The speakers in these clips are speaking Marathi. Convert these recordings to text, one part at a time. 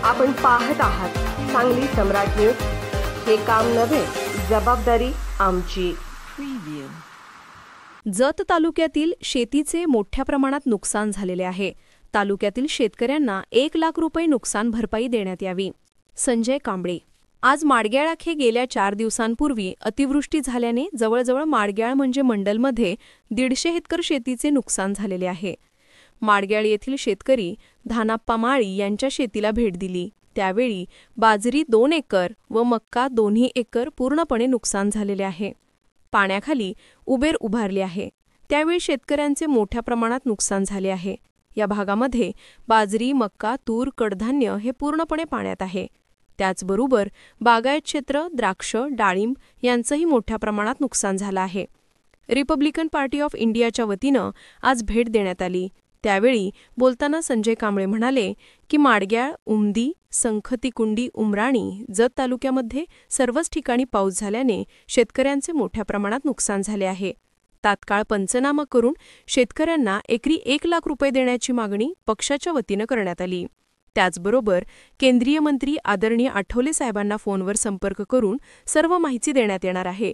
आपण पाहत आहात सांगली सम्राट न्यूज। हे काम नव्हे, जबाबदारी आमची। जत तालुक्यातील शेतीचे मोठ्या प्रमाणात नुकसान झालेले आहे। तालुक्यातील शेतकऱ्यांना 1 लाख रुपये नुकसान भरपाई देण्यात यावी। संजय कांबळे। आज माडग्याळाखे गेल्या 4 दिवसांपूर्वी अतिवृष्टी झाल्याने जवळजवळ माडग्याळ म्हणजे मंडलमध्ये 150 हेक्टर शेतीचे नुकसान झालेले आहे। माडग्याळ येथील शेतकरी धानाप्पा माळी यांच्या शेतीला भेट दिली। त्यावेळी बाजरी 2 एकर व मक्का 2 एकर पूर्णपणे नुकसान झालेले आहे। पाण्याखाली उबेर उभारली आहे। त्यावेळी शेतकऱ्यांचे मोठ्या प्रमाणात नुकसान झाले आहे। या भागामध्ये बाजरी, मक्का, तूर, कडधान्य हे पूर्णपणे पाण्यात आहे। त्याचबरोबर बागायत क्षेत्र, द्राक्ष, डाळिंब यांचंही मोठ्या प्रमाणात नुकसान झालं आहे। रिपब्लिकन पार्टी ऑफ इंडियाच्या वतीनं आज भेट देण्यात आली। त्यावेळी बोलताना संजय कांबळे म्हणाले की माडग्याळ, उमदी, संखतीकुंडी, उमराणी, जत तालुक्यामध्ये सर्वच ठिकाणी पाऊस झाल्याने शेतकऱ्यांचे मोठ्या प्रमाणात नुकसान झाले आहे। तात्काळ पंचनामा करून शेतकऱ्यांना एकरी 1 लाख रुपये देण्याची मागणी पक्षाच्या वतीनं करण्यात आली। त्याचबरोबर केंद्रीय मंत्री आदरणीय आठवले साहेबांना फोनवर संपर्क करून सर्व माहिती देण्यात येणार आहे।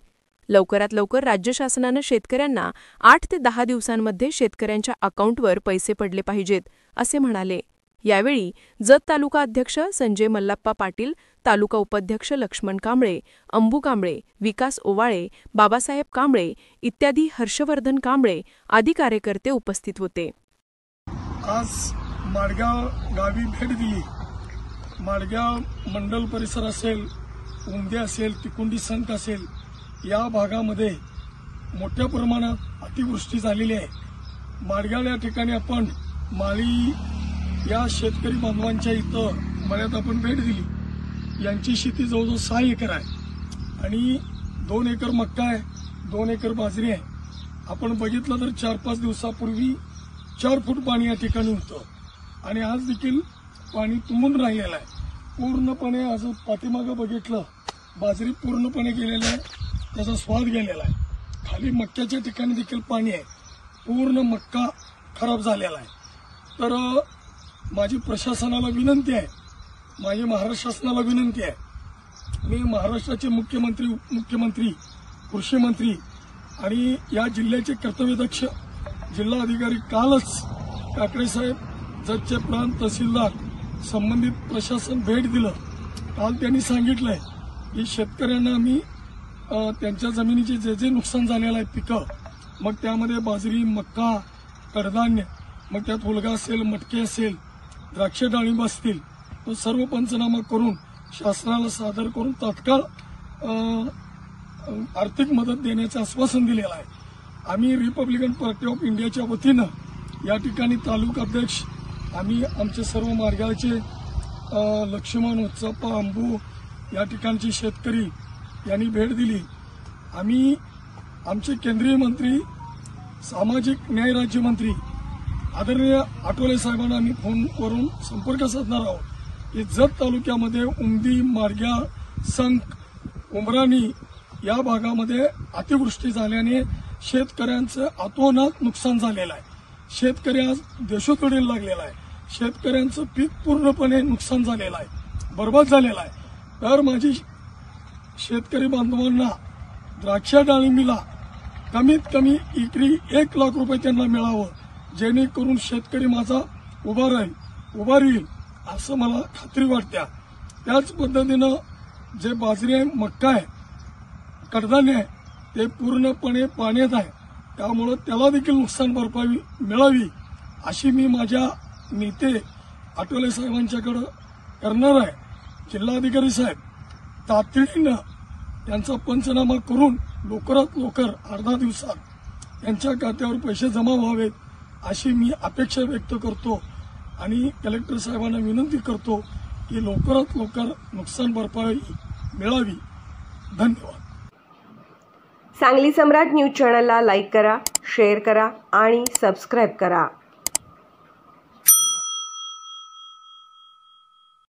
लवकरात लवकर राज्य शासनानं शेतकऱ्यांना 8 ते 10 दिवसांमध्ये शेतकऱ्यांच्या अकाउंटवर पैसे पडले पाहिजेत, असे म्हणाले। यावेळी जत तालुका अध्यक्ष संजय मल्लाप्पा पाटील, तालुका उपाध्यक्ष लक्ष्मण कांबळे, अंबू कांबळे, विकास ओवाळे, बाबासाहेब कांबळे इत्यादी हर्षवर्धन कांबळे आदी कार्यकर्ते उपस्थित होते। आज माडगाव गावी भेट दिली। माडगाव मंडल परिसर असेल, उमदी असेल, तिकुंडी संख असेल, या भागामध्ये मोठ्या प्रमाणात अतिवृष्टी झालेली आहे। माडगाव या ठिकाणी आपण माळी या शेतकरी बांधवांच्या इथं मळ्यात आपण भेट दिली। यांची शेती जवळजवळ 6 एकर आहे आणि 2 एकर मक्का आहे, 2 एकर बाजरी आहे। आपण बघितलं तर 4-5 दिवसापूर्वी 4 फूट पाणी या ठिकाणी होतं आणि आज देखील पाणी तुंबून राहिलेलं आहे। पूर्णपणे आज पाठीमागं बघितलं, बाजरी पूर्णपणे गेलेली आहे, त्याचा स्वाद गेलेला आहे। खाली मक्याच्या ठिकाणी देखील पाणी आहे, पूर्ण मक्का खराब झालेला आहे। तर माझी प्रशासनाला विनंती आहे, माझी महाराष्ट्र शासनाला विनंती आहे, मी महाराष्ट्राचे मुख्यमंत्री, कृषी मंत्री आणि या जिल्ह्याचे कर्तव्यदक्ष जिल्हा अधिकारी कालच काकडे साहेब, जतचे प्रांत तहसीलदार, संबंधित प्रशासन भेट दिलं। काल त्यांनी सांगितलंय की शेतकऱ्यांना आम्ही त्यांच्या जमिनीचे जे नुकसान झालेलं आहे पिकं, मग त्यामध्ये बाजरी, मक्का, कडधान्य, मग त्यात हुलगा असेल, मटके असेल, द्राक्ष, डाळिंब असतील, तो सर्व पंचनामा करून शासनाला सादर करून तात्काळ आर्थिक मदत देण्याचं आश्वासन दिलेलं आहे। आम्ही रिपब्लिकन पार्टी ऑफ इंडियाच्या वतीनं या ठिकाणी तालुका अध्यक्ष, आम्ही आमचे सर्व माडगाळचे लक्ष्मण, उत्सप्पा, अंबू या ठिकाणचे शेतकरी यांनी भेट दिली। आम्ही आमचे केंद्रीय मंत्री, सामाजिक न्याय राज्यमंत्री आदरणीय आठवले साहेबांना आम्ही फोनवरून संपर्क साधणार आहोत की जत तालुक्यामध्ये उमदी, माडग्याळ, संख, उमराणी या भागामध्ये अतिवृष्टी झाल्याने शेतकऱ्यांचं अतोनात नुकसान झालेलं आहे। शेतकरी आज देशोतडीला लागलेला आहे। शेतकऱ्यांचं पीक पूर्णपणे नुकसान झालेलं आहे, बर्बाद झालेलं आहे। तर माझी शेतकरी बांधवांना द्राक्ष, डाळिंबीला कमीत कमी एकरी 1 लाख रुपये त्यांना मिळावं, जेणेकरून शेतकरी माझा उभा राहील असं मला खात्री वाटते। त्याच पद्धतीनं जे बाजरी आहे, मक्का आहे, कडधान्य आहे, ते पूर्णपणे पाण्यात आहे, त्यामुळं त्याला देखील नुकसान भरपाई मिळावी अशी मी माझ्या नेते आठवले साहेबांच्याकडे करणार आहे। जिल्हाधिकारी साहेब तातडीनं त्यांचा पंचनामा करून लवकरात लवकर 8-10 दिवसात त्यांच्या खात्यावर पैसे जमा व्हावेत अशी मी अपेक्षा व्यक्त करतो आणि कलेक्टर साहेबांना विनंती करतो की लवकरात लवकर नुकसान भरपाई मिळावी। धन्यवाद। सांगली सम्राट न्यूज चॅनलला लाईक करा, शेअर करा आणि सबस्क्राईब करा।